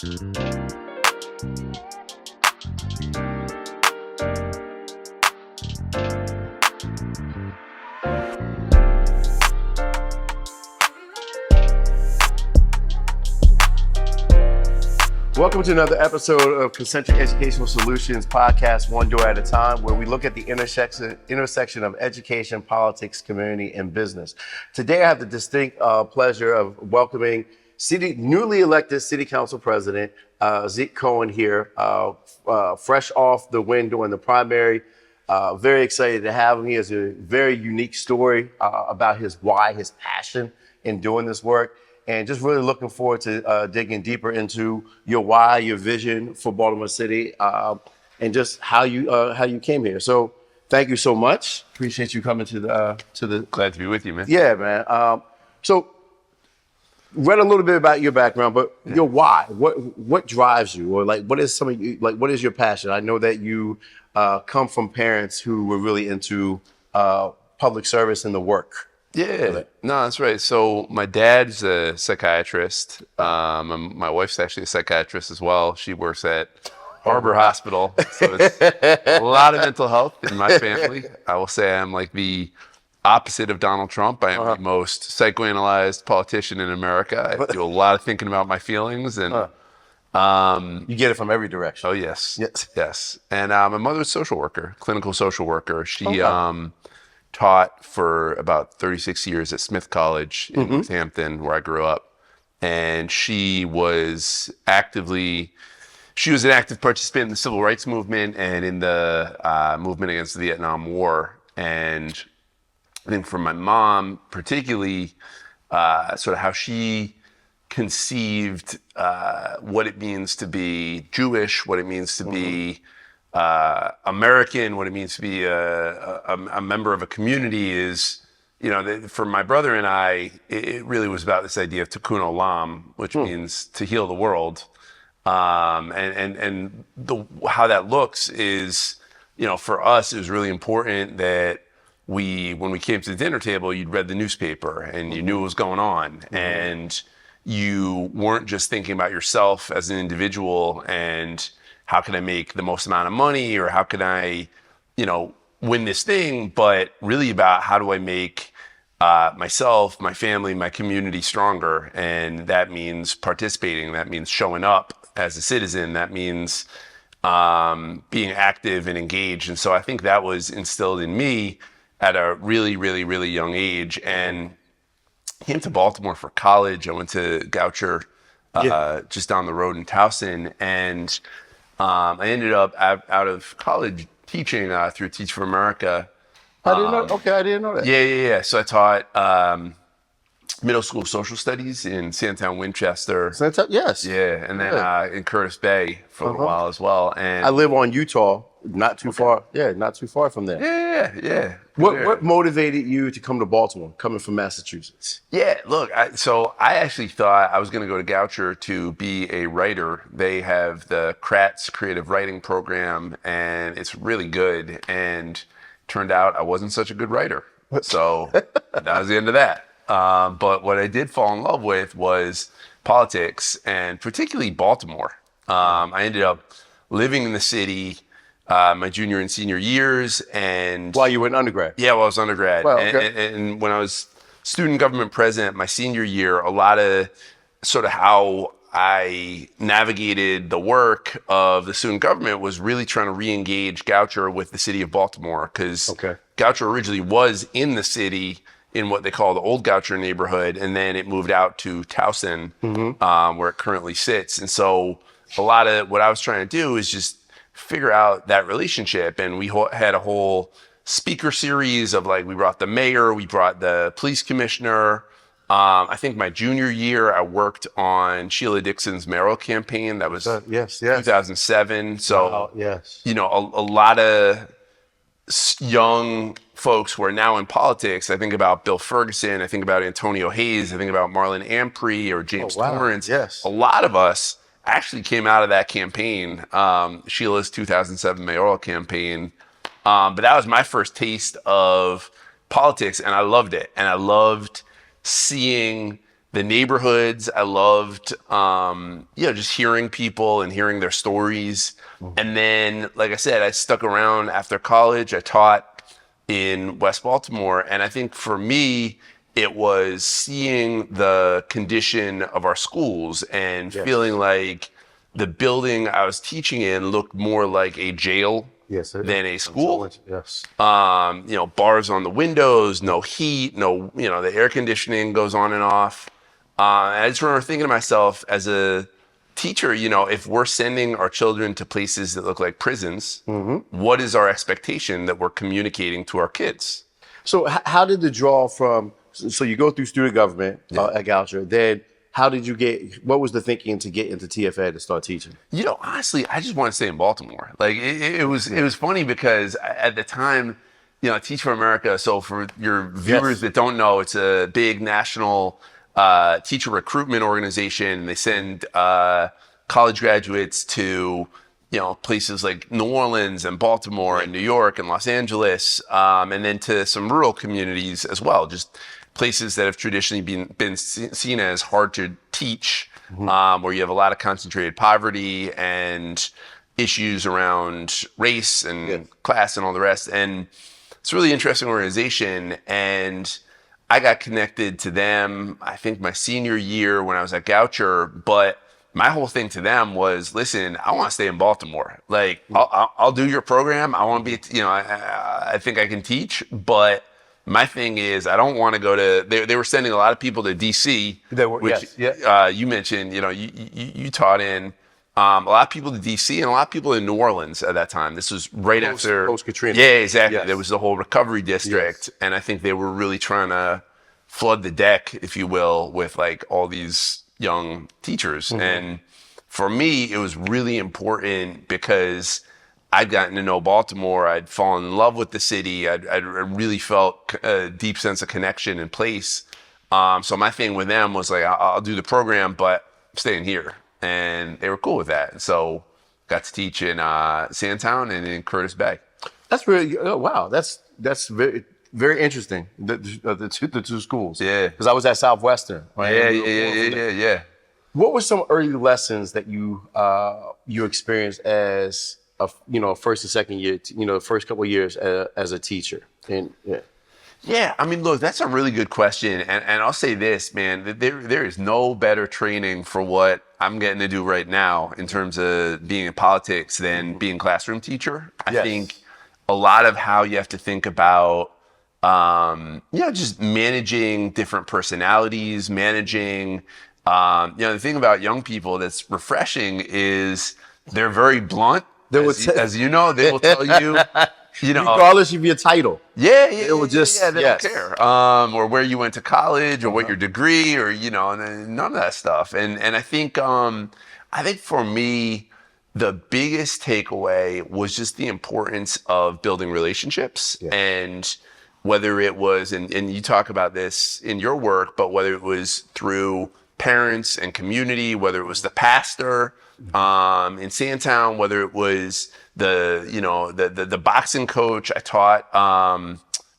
Welcome to another episode of Concentric Educational Solutions podcast, one door at a time, where we look at the intersection of education, politics, community, and business. Today, I have the distinct pleasure of welcoming newly elected City Council President Zeke Cohen here, fresh off the win during the primary. Very excited to have him. He has a very unique story about his why, his passion in doing this work. And just really looking forward to digging deeper into your why, your vision for Baltimore City, and just how you came here. So thank you so much. Appreciate you coming to the. Glad to be with you, man. Yeah, man. So read a little bit about your background, but your why. What drives you, or like what is what is your passion? I know that you come from parents who were really into public service and the work. Yeah, no, that's right. So my dad's a psychiatrist. My wife's actually a psychiatrist as well. She works at Heiber Hospital. So it's a lot of mental health in my family. I will say I'm like the opposite of Donald Trump. I am the most psychoanalyzed politician in America. I do a lot of thinking about my feelings, and you get it from every direction. Oh, yes. And my mother's a social worker, clinical social worker. She taught for about 36 years at Smith College in Northampton, where I grew up. And she was an active participant in the civil rights movement and in the movement against the Vietnam War. And I think for my mom, particularly, sort of how she conceived what it means to be Jewish, what it means to be American, what it means to be a member of a community is, for my brother and I, it really was about this idea of tikkun olam, which means to heal the world. How that looks is, for us, it was really important that when we came to the dinner table, you'd read the newspaper and you knew what was going on. And you weren't just thinking about yourself as an individual and how can I make the most amount of money, or how can I, win this thing, but really about how do I make myself, my family, my community stronger. And that means participating. That means showing up as a citizen. That means being active and engaged. And so I think that was instilled in me at a really, really, really young age. And came to Baltimore for college. I went to Goucher just down the road in Towson. And I ended up out of college teaching through Teach for America. I didn't know that. Yeah. So I taught middle school social studies in Sandtown, Winchester. Yes. Yeah, and then in Curtis Bay for a while as well. And I live on Utah, not too far. Yeah, not too far from there. Yeah. What motivated you to come to Baltimore, coming from Massachusetts? Yeah, look, I actually thought I was going to go to Goucher to be a writer. They have the Kratz Creative Writing Program, and it's really good. And turned out I wasn't such a good writer. So that was the end of that. But what I did fall in love with was politics, and particularly Baltimore. I ended up living in the city my junior and senior years. And while you were in undergrad? Yeah, while I was undergrad. Well, okay. And when I was student government president my senior year, a lot of sort of how I navigated the work of the student government was really trying to re-engage Goucher with the city of Baltimore, because Goucher originally was in the city in what they call the Old Goucher neighborhood, and then it moved out to Towson, where it currently sits. And so a lot of what I was trying to do is just figure out that relationship. And we had a whole speaker series of we brought the mayor, we brought the police commissioner. I think my junior year, I worked on Sheila Dixon's mayoral campaign. That was 2007. So, a lot of young folks who are now in politics. I think about Bill Ferguson. I think about Antonio Hayes. I think about Marlon Ampry or James Torrance. Yes. A lot of us actually came out of that campaign, Sheila's 2007 mayoral campaign. But that was my first taste of politics, and I loved it. And I loved seeing the neighborhoods. I loved, just hearing people and hearing their stories. And then, like I said, I stuck around after college. I taught in West Baltimore. And I think for me, it was seeing the condition of our schools and feeling like the building I was teaching in looked more like a jail than a school. Yes. Bars on the windows, no heat, no, the air conditioning goes on and off. And I just remember thinking to myself as a teacher, if we're sending our children to places that look like prisons, what is our expectation that we're communicating to our kids? So how did the draw from, so you go through student government at Goucher, then what was the thinking to get into TFA to start teaching? Honestly, I just want to stay in Baltimore. Like it was funny because at the time, Teach for America. So for your viewers that don't know, it's a big national teacher recruitment organization. They send college graduates to places like New Orleans and Baltimore and New York and Los Angeles, and then to some rural communities as well. Just places that have traditionally been seen as hard to teach, where you have a lot of concentrated poverty and issues around race and class and all the rest. And it's a really interesting organization. And I got connected to them, I think my senior year when I was at Goucher, but my whole thing to them was, listen, I want to stay in Baltimore. Like, I'll do your program. I want to be, I think I can teach, but my thing is, I don't want to go to. They were sending a lot of people to DC, which you mentioned. You taught in a lot of people to DC and a lot of people in New Orleans at that time. This was right after post Katrina. Yeah, exactly. There was the whole recovery district, and I think they were really trying to flood the deck, if you will, with like all these young teachers. And for me, it was really important because I'd gotten to know Baltimore. I'd fallen in love with the city. I really felt a deep sense of connection and place. So my thing with them was like, I'll do the program, but I'm staying here. And they were cool with that. And so got to teach in Sandtown and in Curtis Bay. That's really, wow. That's very, very interesting. The two schools. Yeah. Because I was at Southwestern. Right? Yeah. What were some early lessons that you experienced as first and second year, first couple of years as a teacher? And I mean, look, that's a really good question. And I'll say this, man, that there is no better training for what I'm getting to do right now in terms of being in politics than being a classroom teacher. I think a lot of how you have to think about, just managing different personalities, managing, the thing about young people that's refreshing is they're very blunt. As you know, they will tell you, regardless of your title. They will just, they don't care. Or where you went to college or what your degree or, none of that stuff. And I think for me, the biggest takeaway was just the importance of building relationships and whether it was, and you talk about this in your work, but whether it was through parents and community, whether it was the pastor, in Sandtown, whether it was the boxing coach I taught,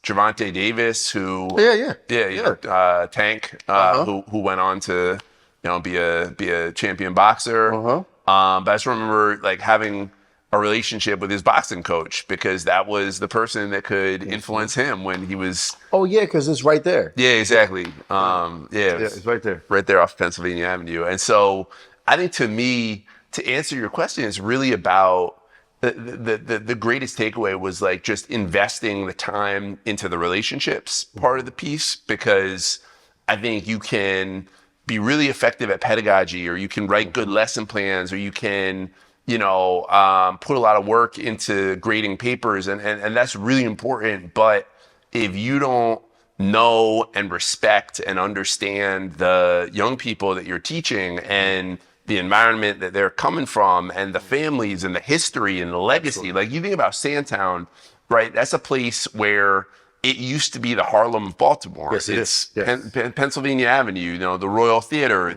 Javante Davis, who Tank, who went on to be a champion boxer. But I just remember like having a relationship with his boxing coach because that was the person that could influence him when he was. Oh yeah, because it's right there. Yeah, exactly. It's right there, right there off Pennsylvania Avenue. And so I think to me, to answer your question, it's really about the greatest takeaway was like just investing the time into the relationships part of the piece, because I think you can be really effective at pedagogy, or you can write good lesson plans, or you can, put a lot of work into grading papers, and that's really important. But if you don't know and respect and understand the young people that you're teaching and the environment that they're coming from and the families and the history and the legacy. Like you think about Sandtown, right? That's a place where it used to be the Harlem of Baltimore. Yes, it is. Yes. Pennsylvania Avenue, the Royal Theater,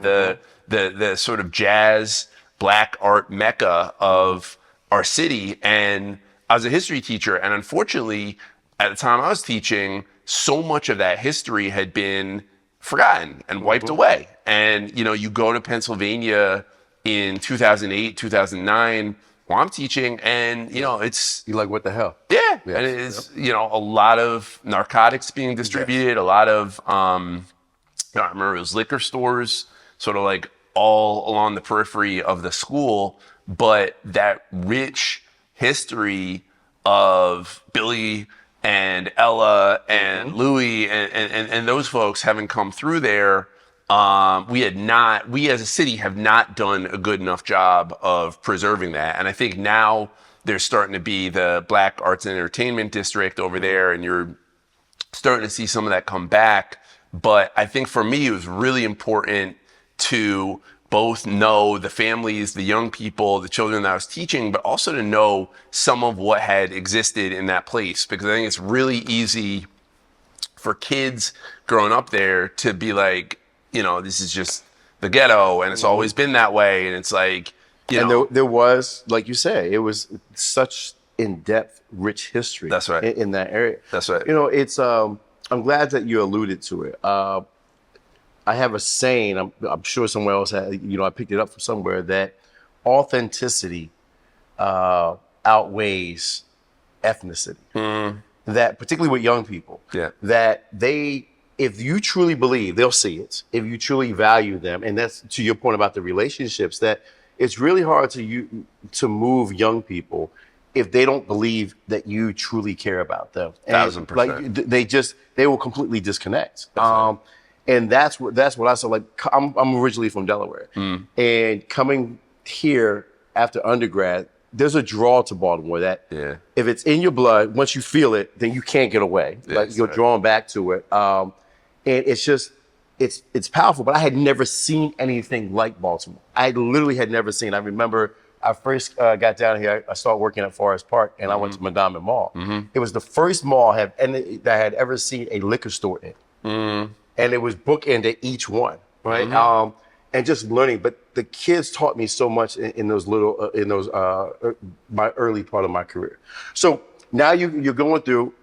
the sort of jazz, black art mecca of our city. And I was a history teacher, and unfortunately, at the time I was teaching, so much of that history had been forgotten and wiped away. And, you go to Pennsylvania in 2008, 2009, while I'm teaching, and, it's... You're like, what the hell? Yeah. Yes. And it's, a lot of narcotics being distributed, a lot of, I remember it was liquor stores, sort of like all along the periphery of the school, but that rich history of Billy and Ella and Louie and those folks having come through there, we as a city have not done a good enough job of preserving that. And I think now there's starting to be the Black Arts and Entertainment District over there, and you're starting to see some of that come back. But I think for me, it was really important to both know the families, the young people, the children that I was teaching, but also to know some of what had existed in that place. Because I think it's really easy for kids growing up there to be like, this is just the ghetto and it's always been that way. And it's like, there was, like you say, it was such in-depth, rich history. That's right. In that area. That's right. It's, I'm glad that you alluded to it. I have a saying, I'm sure somewhere else, I picked it up from somewhere, that authenticity outweighs ethnicity. That, particularly with young people, that if you truly believe, they'll see it. If you truly value them, and that's to your point about the relationships, that it's really hard to move young people if they don't believe that you truly care about them. 1,000%. Like they will completely disconnect. And that's what I saw. Like, I'm originally from Delaware, and coming here after undergrad, there's a draw to Baltimore that if it's in your blood, once you feel it, then you can't get away. Like, you're drawn back to it. And it's just, it's powerful. But I had never seen anything like Baltimore. I literally had never seen. I remember I first got down here. I started working at Forest Park, and I went to Madame Mall. It was the first mall that I had ever seen a liquor store in. And it was bookended each one, right? And just learning. But the kids taught me so much in those my early part of my career. So now you're going through.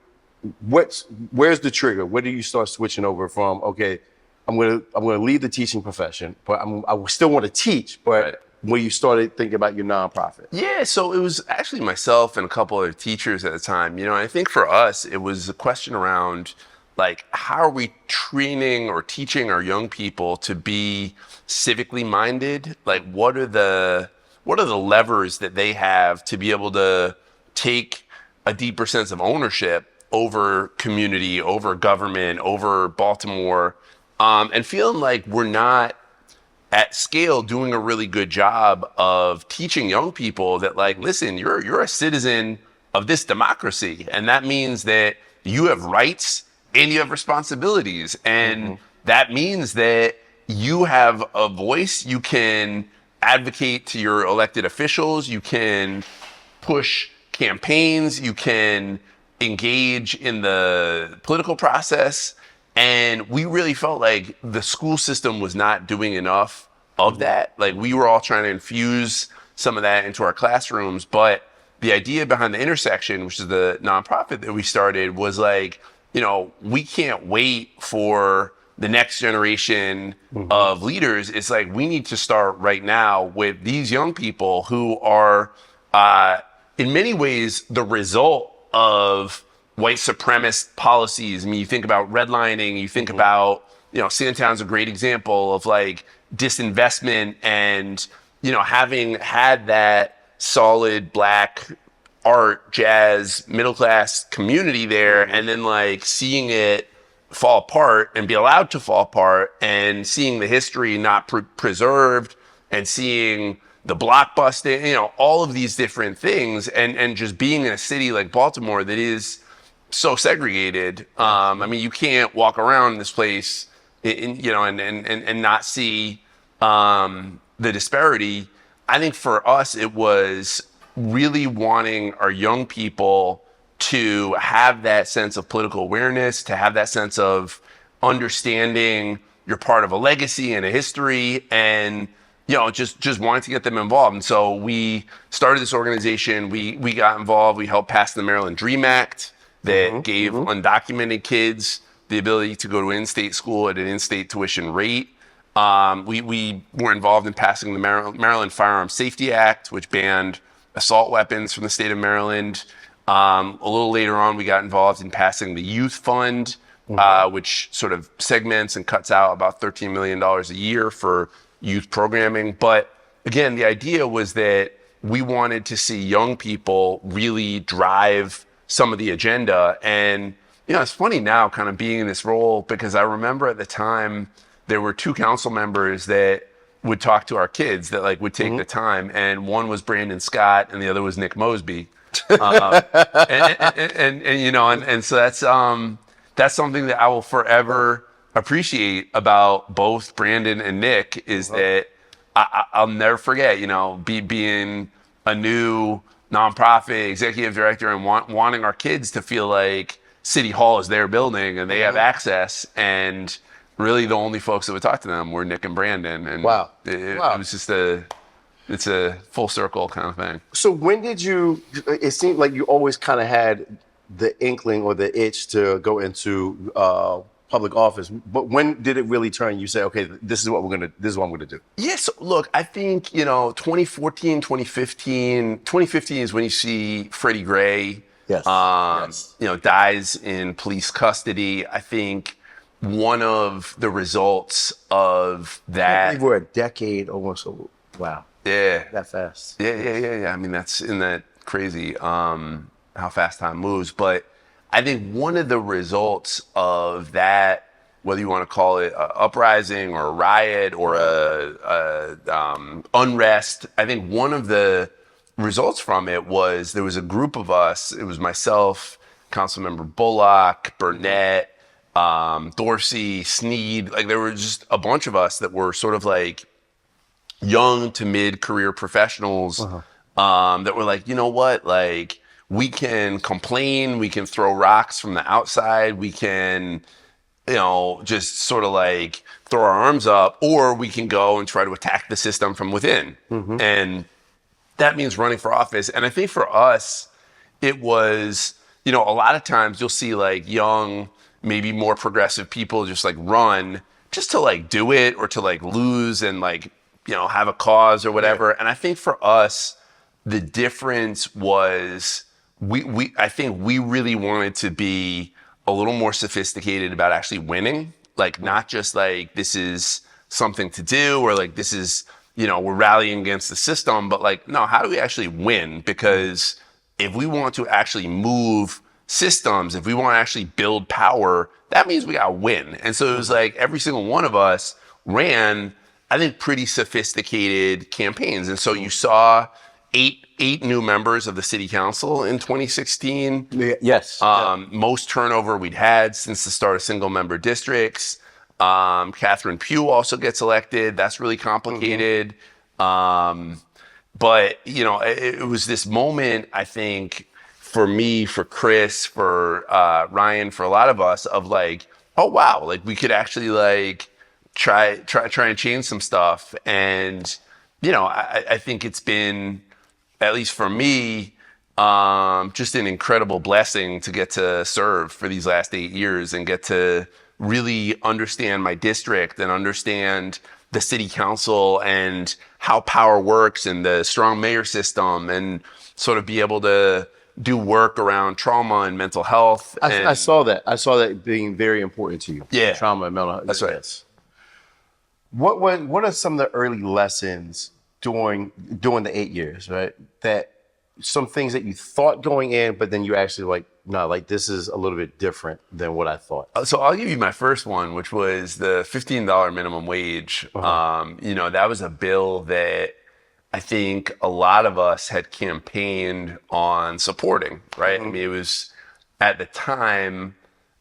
Where's the trigger? Where do you start switching over from? Okay, I'm gonna leave the teaching profession, but I still want to teach. But when you started thinking about your nonprofit? Yeah, so it was actually myself and a couple other teachers at the time. I think for us, it was a question around, like, how are we training or teaching our young people to be civically minded? Like, what are the levers that they have to be able to take a deeper sense of ownership over community, over government, over Baltimore, and feeling like we're not at scale doing a really good job of teaching young people that, like, listen, you're a citizen of this democracy, and that means that you have rights and you have responsibilities. And that means that you have a voice. You can advocate to your elected officials. You can push campaigns. You can engage in the political process. And we really felt like the school system was not doing enough of that. Like, we were all trying to infuse some of that into our classrooms. But the idea behind the Intersection, which is the nonprofit that we started, was like, we can't wait for the next generation of leaders. It's like, we need to start right now with these young people who are, in many ways, the result of white supremacist policies. I mean, you think about redlining, you think about, Sandtown's a great example of, like, disinvestment and, having had that solid Black art, jazz, middle-class community there, and then, like, seeing it fall apart and be allowed to fall apart, and seeing the history not preserved, and seeing the blockbusting, all of these different things, and just being in a city like Baltimore that is so segregated. I mean, you can't walk around this place, and not see the disparity. I think for us, it was really wanting our young people to have that sense of political awareness, to have that sense of understanding you're part of a legacy and a history, and just wanting to get them involved. And so we started this organization. We got involved. We helped pass the Maryland Dream Act that gave undocumented kids the ability to go to in-state school at an in-state tuition rate. We were involved in passing the Maryland Firearms Safety Act, which banned assault weapons from the state of Maryland. A little later on, we got involved in passing the Youth Fund, which sort of segments and cuts out about $13 million a year for youth programming. But again, the idea was that we wanted to see young people really drive some of the agenda. And, it's funny now kind of being in this role, because I remember at the time there were two council members that would talk to our kids that like would take the time. And one was Brandon Scott and the other was Nick Mosby. And so that's something that I will forever appreciate about both Brandon and Nick is that I'll never forget, being a new nonprofit executive director and wanting our kids to feel like City Hall is their building and they have access. And really the only folks that would talk to them were Nick and Brandon. And it was just it's a full circle kind of thing. So when did it seemed like you always kind of had the inkling or the itch to go into public office, but when did it really turn? You say, okay, this is what I'm going to do. Yes. Look, I think, 2014, 2015 is when you see Freddie Gray, dies in police custody. I think one of the results of that. I believe we're a decade almost. Wow. Yeah. That fast. Yeah. I mean, isn't that crazy how fast time moves? But I think one of the results of that, whether you want to call it an uprising or a riot or a unrest, I think one of the results from it was there was a group of us. It was myself, Councilmember Bullock, Burnett, Dorsey, Sneed. Like there were just a bunch of us that were sort of like young to mid-career professionals that were like, you know what, like we can complain, we can throw rocks from the outside, we can, just sort of like throw our arms up, or we can go and try to attack the system from within. And that means running for office. And I think for us, it was, a lot of times you'll see like young, maybe more progressive people just like run just to like do it or to like lose and like, have a cause or whatever. And I think for us, the difference was I think we really wanted to be a little more sophisticated about actually winning. Like not just like this is something to do or like this is, we're rallying against the system, but like, no, how do we actually win? Because if we want to actually move systems, if we want to actually build power, that means we got to win. And so it was like every single one of us ran, I think, pretty sophisticated campaigns. And so you saw eight new members of the city council in 2016. Yes. Most turnover we'd had since the start of single member districts. Catherine Pugh also gets elected. That's really complicated. But, it was this moment, I think, for me, for Chris, for Ryan, for a lot of us of like, oh, wow, like we could actually like try and change some stuff. And, I think it's been, at least for me, just an incredible blessing to get to serve for these last 8 years and get to really understand my district and understand the city council and how power works and the strong mayor system and sort of be able to do work around trauma and mental health. I saw that. I saw that being very important to you. Yeah. Trauma and mental health. That's right. Yes. What are some of the early lessons during the 8 years, right? That some things that you thought going in, but then you actually like, no, like this is a little bit different than what I thought. So I'll give you my first one, which was the $15 minimum wage. That was a bill that I think a lot of us had campaigned on supporting, right? I mean, it was at the time,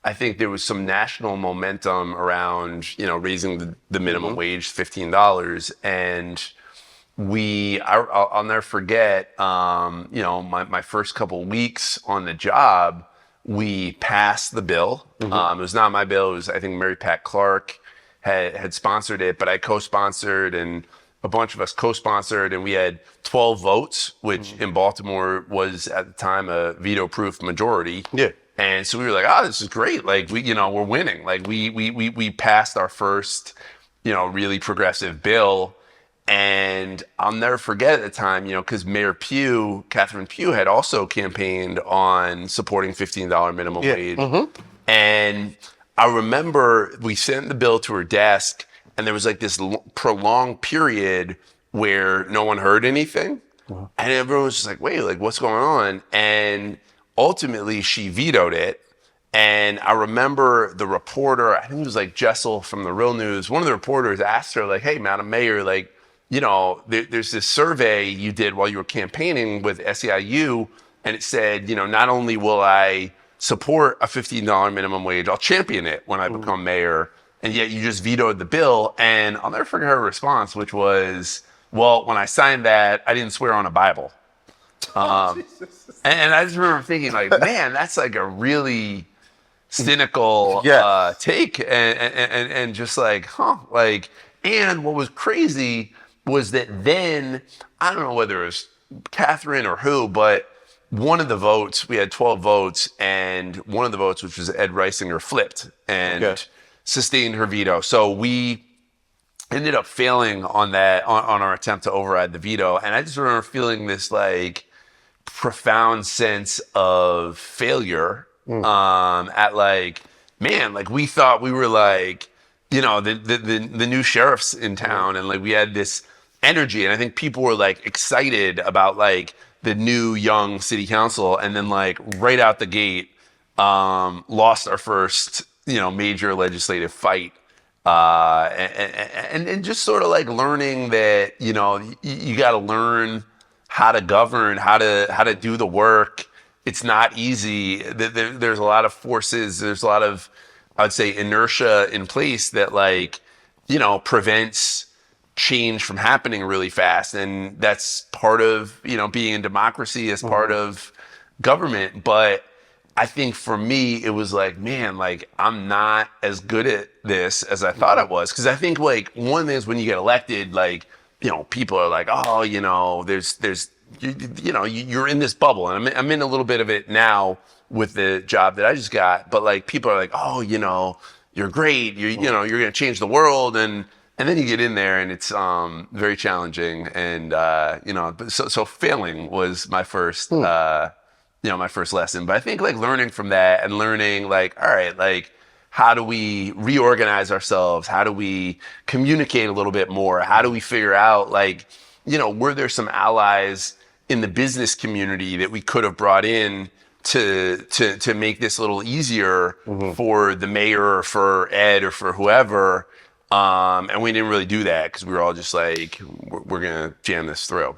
I think there was some national momentum around, raising the minimum wage $15. And I'll never forget, my first couple of weeks on the job, we passed the bill. It was not my bill. It was, I think, Mary Pat Clark had sponsored it, but I co-sponsored and a bunch of us co-sponsored, and we had 12 votes, which in Baltimore was at the time a veto-proof majority. Yeah. And so we were like, oh, this is great. Like we're winning. Like we passed our first, really progressive bill. And I'll never forget at the time, because Mayor Catherine Pugh had also campaigned on supporting $15 minimum wage. And I remember we sent the bill to her desk, and there was like this prolonged period where no one heard anything. And everyone was just like, wait, like what's going on? And ultimately she vetoed it. And I remember the reporter, I think it was like Jessel from the Real News, one of the reporters asked her like, hey, Madam Mayor, like, there's this survey you did while you were campaigning with SEIU, and it said, not only will I support a $15 minimum wage, I'll champion it when I become mayor, and yet you just vetoed the bill. And I'll never forget her response, which was, well, when I signed that, I didn't swear on a Bible. And I just remember thinking like, man, that's like a really cynical take, and just like, like, and what was crazy was that then, I don't know whether it was Catherine or who, but one of the votes, we had 12 votes, and one of the votes, which was Ed Reisinger, flipped and sustained her veto. So we ended up failing on that, on our attempt to override the veto. And I just remember feeling this like profound sense of failure, at like, man, like we thought we were like, the new sheriffs in town, and like we had this energy, and I think people were like excited about like the new young city council, and then like right out the gate, lost our first major legislative fight, and just sort of like learning that you got to learn how to govern, how to do the work. It's not easy. There's a lot of forces. There's a lot of, I would say, inertia in place that like prevents change from happening really fast. And that's part of, being in democracy, as part of government. But I think for me, it was like, man, like I'm not as good at this as I thought I was. Cause I think like one of the things when you get elected, like, people are like, oh, you're in this bubble. And I'm in a little bit of it now with the job that I just got. But like, people are like, oh, you're great. You're going to change the world. And then you get in there and it's very challenging. And, so failing was my first, my first lesson. But I think like learning from that and learning like, all right, like how do we reorganize ourselves? How do we communicate a little bit more? How do we figure out like, were there some allies in the business community that we could have brought in to make this a little easier for the mayor or for Ed or for whoever? And we didn't really do that because we were all just like, we're going to jam this through.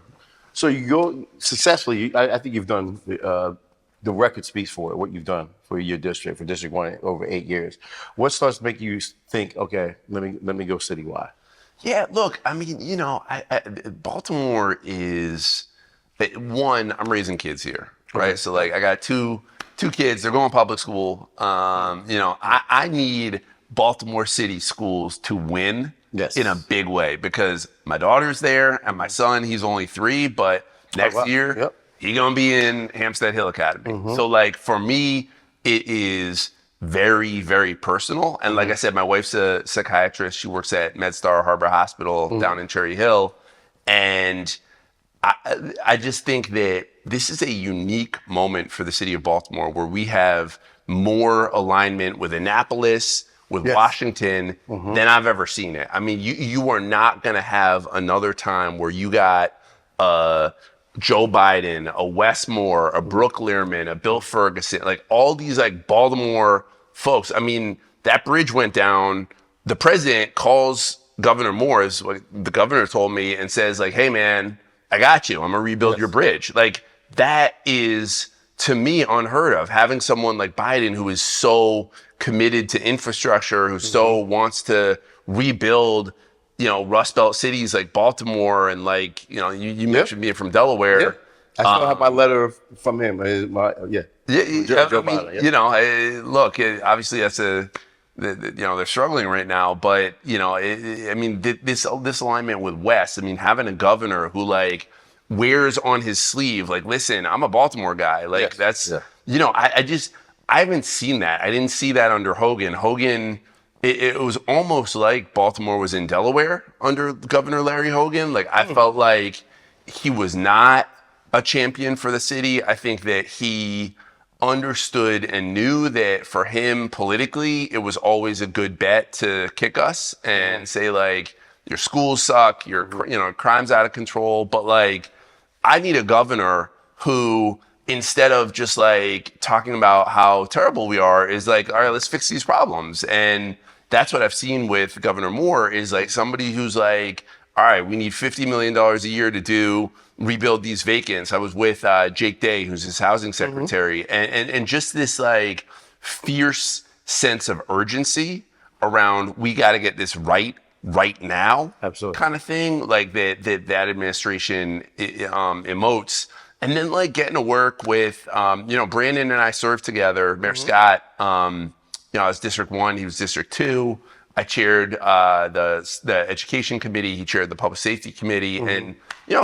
So you go successfully. I think you've done the record speaks for it. What you've done for your district, for District 1, over 8 years. What starts to make you think, okay, let me go citywide? Yeah, look, I mean, Baltimore is one. I'm raising kids here, right? So like, I got two kids. They're going to public school. I need Baltimore City schools to win in a big way because my daughter's there and my son, he's only 3, but next year he's gonna be in Hampstead Hill Academy. So like for me, it is very, very personal. And like I said, my wife's a psychiatrist. She works at MedStar Harbor Hospital down in Cherry Hill. And I just think that this is a unique moment for the city of Baltimore where we have more alignment with Annapolis, with Washington than I've ever seen it. I mean, you are not going to have another time where you got Joe Biden, a Wes Moore, a Brooke Learman, a Bill Ferguson, like all these like Baltimore folks. I mean, that bridge went down. The president calls Governor Moore, is what the governor told me, and says like, hey man, I got you. I'm gonna rebuild your bridge. Like that is, to me, unheard of. Having someone like Biden who is so committed to infrastructure, who so wants to rebuild, Rust Belt cities like Baltimore, and like, you mentioned being from Delaware. Yeah. I still have my letter from him. Joe Biden. Look, obviously that's they're struggling right now, but this alignment with Wes. I mean, having a governor who like wears on his sleeve, like, listen, I'm a Baltimore guy. Like I haven't seen that. I didn't see that under Hogan. It was almost like Baltimore was in Delaware under Governor Larry Hogan. Like, I felt like he was not a champion for the city. I think that he understood and knew that for him politically, it was always a good bet to kick us and say, like, your schools suck, your crime's out of control. But, like, I need a governor who, instead of just like talking about how terrible we are, is like, all right, let's fix these problems. And that's what I've seen with Governor Moore, is like somebody who's like, all right, we need $50 million a year to rebuild these vacants. I was with Jake Day, who's his housing secretary, and just this like fierce sense of urgency around, we got to get this right now. Absolutely. Kind of thing, like that administration emotes. And then like getting to work with, Brandon and I served together. Mayor Scott, I was District 1, he was District 2. I chaired the education committee. He chaired the public safety committee. And,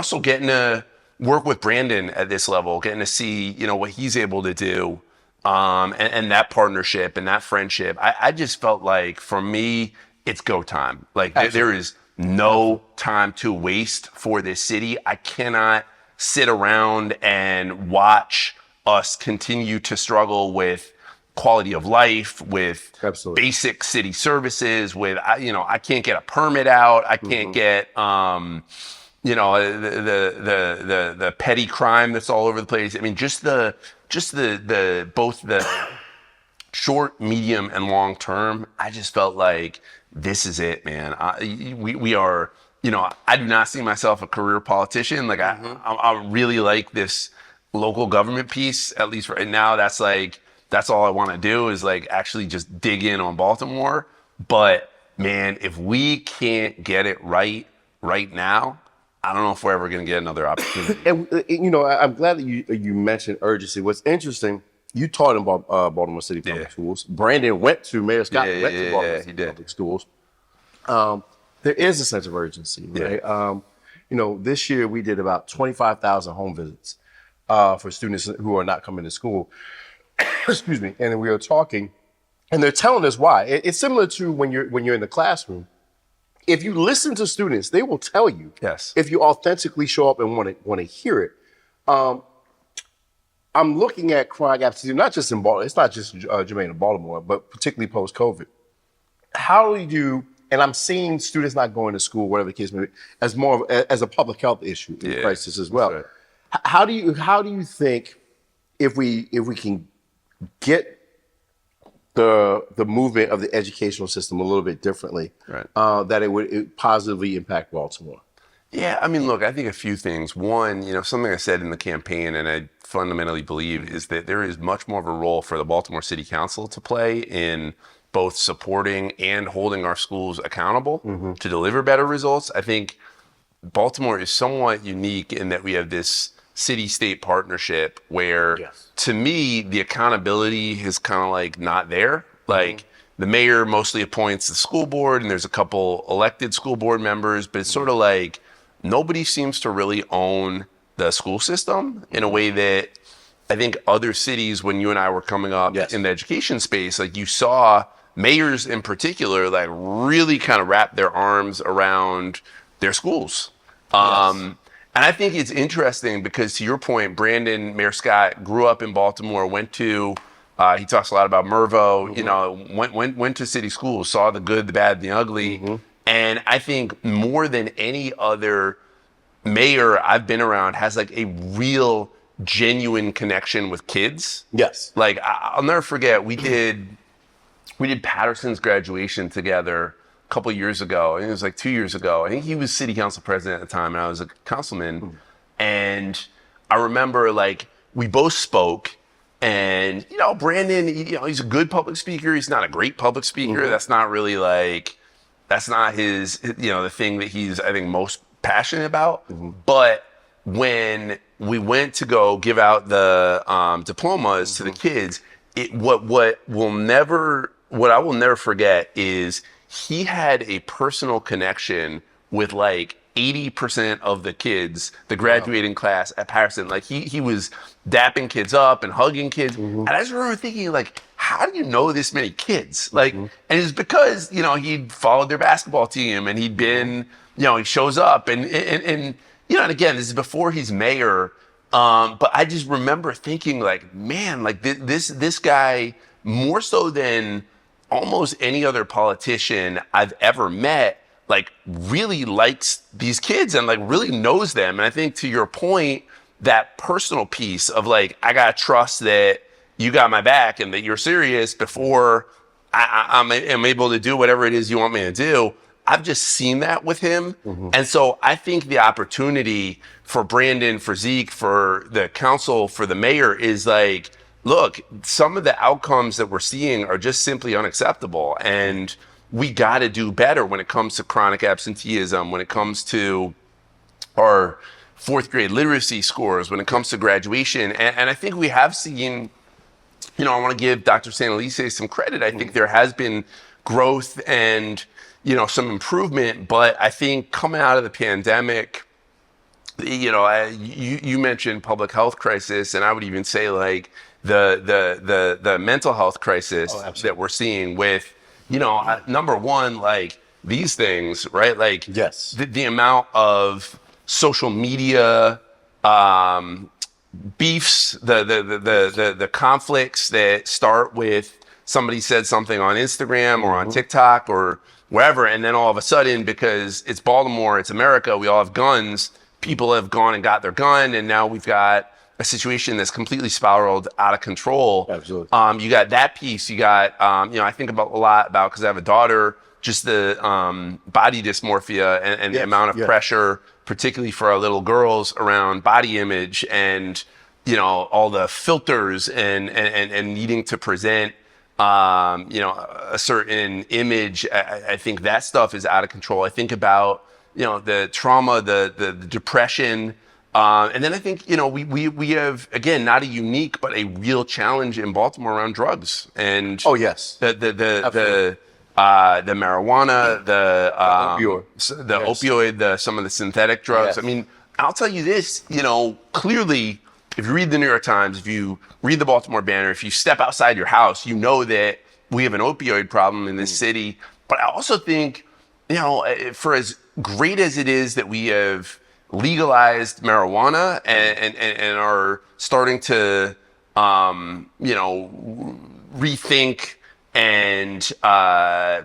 so getting to work with Brandon at this level, getting to see, what he's able to do, and that partnership and that friendship. I just felt like, for me, it's go time. Like, there is no time to waste for this city. I cannot sit around and watch us continue to struggle with quality of life, with basic city services, with, I can't get a permit out. I can't get, the petty crime that's all over the place. I mean, just the both the short, medium, and long term. I just felt like this is it, man. We are, I do not see myself a career politician. Like, I really like this local government piece, at least right now. That's all I want to do, is like actually just dig in on Baltimore. But man, if we can't get it right now, I don't know if we're ever going to get another opportunity. And I'm glad that you mentioned urgency. What's interesting, you taught in Baltimore City Public Schools. Brandon went to Mayor Scott went to Baltimore City Public Schools. There is a sense of urgency, right? This year we did about 25,000 home visits for students who are not coming to school. Excuse me. And we were talking, and they're telling us why. It's similar to when you're in the classroom. If you listen to students, they will tell you. Yes. If you authentically show up and want to hear it. I'm looking at crime absenteeism, not just in Baltimore. It's not just germane in Baltimore, but particularly post-COVID. How do you? And I'm seeing students not going to school, whatever the case may be, as more as a public health issue in crisis as well. Right. How do you think, if we can get the movement of the educational system a little bit differently, that it would positively impact Baltimore? Yeah, I mean, look, I think a few things. One, something I said in the campaign, and I fundamentally believe, is that there is much more of a role for the Baltimore City Council to play in both supporting and holding our schools accountable to deliver better results. I think Baltimore is somewhat unique in that we have this city-state partnership where, to me, the accountability is kind of like not there. Like, the mayor mostly appoints the school board, and there's a couple elected school board members, but it's sort of like nobody seems to really own the school system in a way that I think other cities, when you and I were coming up in the education space, like, you saw mayors in particular, like, really kind of wrap their arms around their schools. And I think it's interesting because, to your point, Brandon, Mayor Scott, grew up in Baltimore, went to, he talks a lot about Mervo, went to city schools, saw the good, the bad, the ugly. And I think more than any other mayor I've been around has like a real genuine connection with kids. Yes. Like, I'll never forget, we did Patterson's graduation together a couple of years ago. I think it was like 2 years ago. I think he was city council president at the time, and I was a councilman. And I remember, like, we both spoke, and, Brandon, he's a good public speaker. He's not a great public speaker. That's not really like, that's not his, the thing that he's, I think, most passionate about. But when we went to go give out the diplomas to the kids, what I will never forget is he had a personal connection with like 80% of the kids, the graduating class at Patterson. Like he was dapping kids up and hugging kids. And I just remember thinking, like, how do you know this many kids? Like, and it's because, he'd followed their basketball team and he'd been, he shows up and and again, this is before he's mayor. But I just remember thinking, like, man, like this guy, more so than almost any other politician I've ever met, like, really likes these kids and, like, really knows them. And I think, to your point, that personal piece of, like, I gotta trust that you got my back and that you're serious before I'm able to do whatever it is you want me to do. I've just seen that with him. And so I think the opportunity for Brandon, for Zeke, for the council, for the mayor is, like, look, some of the outcomes that we're seeing are just simply unacceptable. And we got to do better when it comes to chronic absenteeism, when it comes to our fourth grade literacy scores, when it comes to graduation. And I think we have seen, I want to give Dr. Santalise some credit. I think there has been growth and, some improvement. But I think coming out of the pandemic, you mentioned public health crisis, and I would even say, like, the mental health crisis that we're seeing with, number one, like, these things, right? Like, yes, the amount of social media beefs, the conflicts that start with somebody said something on Instagram or on TikTok or wherever, and then all of a sudden, because it's Baltimore, it's America, we all have guns, people have gone and got their gun, and now we've got a situation that's completely spiraled out of control. Absolutely. You got that piece. You got, I think a lot about, because I have a daughter, just the body dysmorphia and the amount of pressure, particularly for our little girls, around body image and, all the filters and needing to present, a certain image. I think that stuff is out of control. I think about, the trauma, the depression. And then I think, we have, again, not a unique, but a real challenge in Baltimore around drugs. And oh, yes, the marijuana, the opioid, some of the synthetic drugs. Yes. I mean, I'll tell you this, clearly, if you read the New York Times, if you read the Baltimore Banner, if you step outside your house, you know that we have an opioid problem in this city. But I also think, for as great as it is that we have legalized marijuana and are starting to, rethink and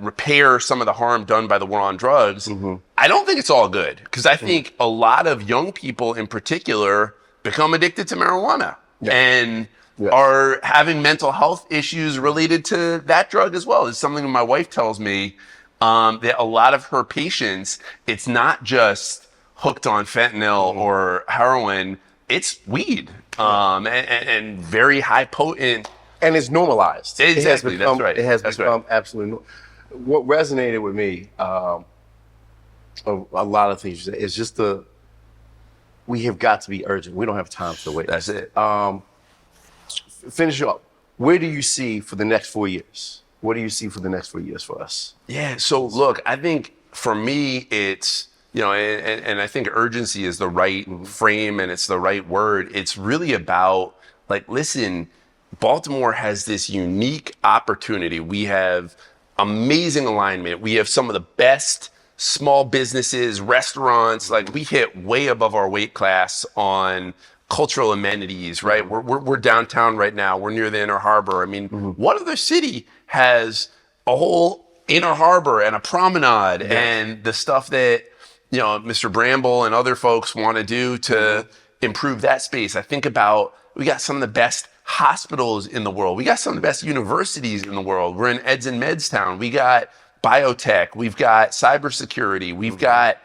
repair some of the harm done by the war on drugs, I don't think it's all good. Because I think a lot of young people in particular become addicted to marijuana and are having mental health issues related to that drug as well. It's something that my wife tells me, that a lot of her patients, it's not just hooked on fentanyl or heroin, it's weed, and very high potent. And it's normalized. Exactly, that's right. It has That's become right. absolutely. What resonated with me, of a lot of things, is just we have got to be urgent. We don't have time to wait. That's it. Finish up. Where do you see for the next 4 years? What do you see for the next 4 years for us? Yeah, so look, I think for me, it's, and I think urgency is the right frame and it's the right word. It's really about, like, listen, Baltimore has this unique opportunity. We have amazing alignment. We have some of the best small businesses, restaurants. Like, we hit way above our weight class on cultural amenities, right? We're downtown right now. We're near the Inner Harbor. I mean, what other city has a whole Inner Harbor and a promenade and the stuff that, Mr. Bramble and other folks want to do to improve that space? I think about, we got some of the best hospitals in the world. We got some of the best universities in the world. We're in Eds and Meds town. We got biotech. We've got cybersecurity. We've got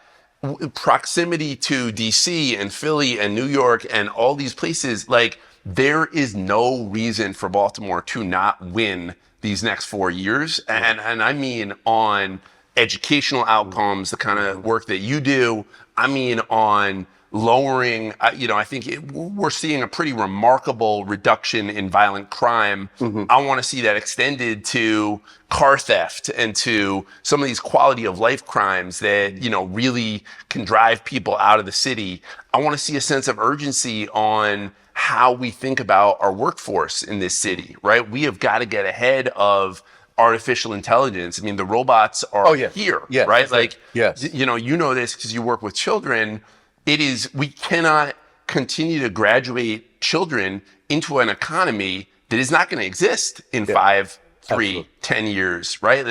proximity to DC and Philly and New York and all these places. Like, there is no reason for Baltimore to not win these next 4 years. And I mean on educational outcomes, the kind of work that you do. I mean, on lowering, I think we're seeing a pretty remarkable reduction in violent crime. I want to see that extended to car theft and to some of these quality of life crimes that, really can drive people out of the city. I want to see a sense of urgency on how we think about our workforce in this city, right? We have got to get ahead of artificial intelligence. I mean, the robots are here, right? Like, you know this because you work with children. We cannot continue to graduate children into an economy that is not going to exist in 5, 3, 10 years, right?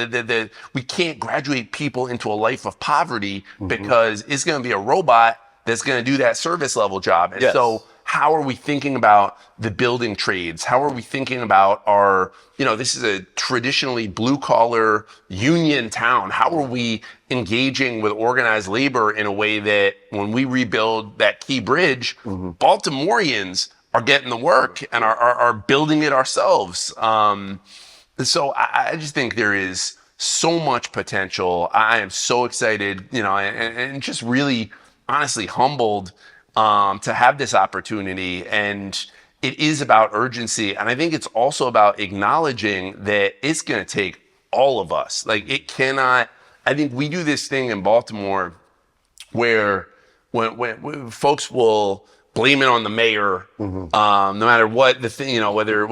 We can't graduate people into a life of poverty because it's going to be a robot that's going to do that service level job. And so how are we thinking about the building trades? How are we thinking about our, this is a traditionally blue collar union town. How are we engaging with organized labor in a way that when we rebuild that key bridge, Baltimoreans are getting the work and are building it ourselves? So I just think there is so much potential. I am so excited, and just really honestly humbled to have this opportunity. And it is about urgency. And I think it's also about acknowledging that it's going to take all of us. Like, it cannot, I think we do this thing in Baltimore where when folks will blame it on the mayor, no matter what the thing, whether a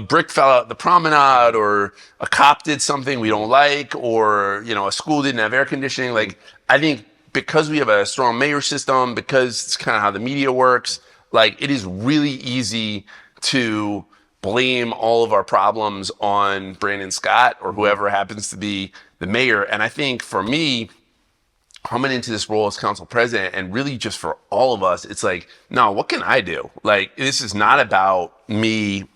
brick fell out the promenade, or a cop did something we don't like, or a school didn't have air conditioning. Like, I think because we have a strong mayor system, because it's kind of how the media works, like, it is really easy to blame all of our problems on Brandon Scott or whoever happens to be the mayor. And I think for me, coming into this role as council president, and really just for all of us, it's like, no, what can I do? Like, this is not about me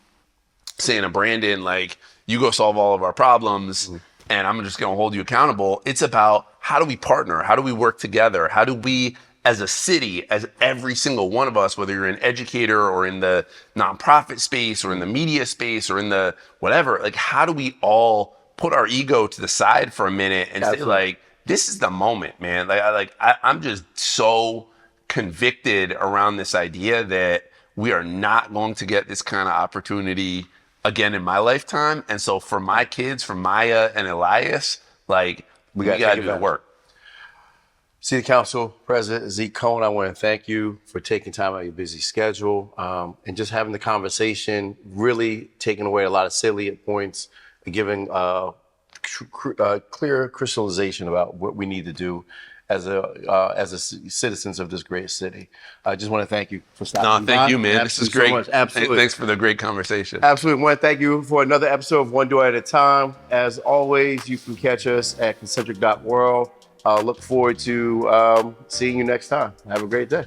saying to Brandon, like, you go solve all of our problems and I'm just going to hold you accountable. It's about, how do we partner? How do we work together? How do we, as a city, as every single one of us, whether you're an educator or in the nonprofit space or in the media space or in the whatever, like, how do we all put our ego to the side for a minute and say, like, this is the moment, man. I'm just so convicted around this idea that we are not going to get this kind of opportunity again in my lifetime. And so for my kids, for Maya and Elias, like, we got to do the work. City Council President Zeke Cohen, I want to thank you for taking time out of your busy schedule and just having the conversation, really taking away a lot of salient points and giving clear crystallization about what we need to do as citizens of this great city. I just want to thank you for stopping by. Thank you, man. This is great. So much. Absolutely. Thanks for the great conversation. Absolutely. I want to thank you for another episode of One Door at a Time. As always, you can catch us at concentric.world. Look forward to seeing you next time. Have a great day.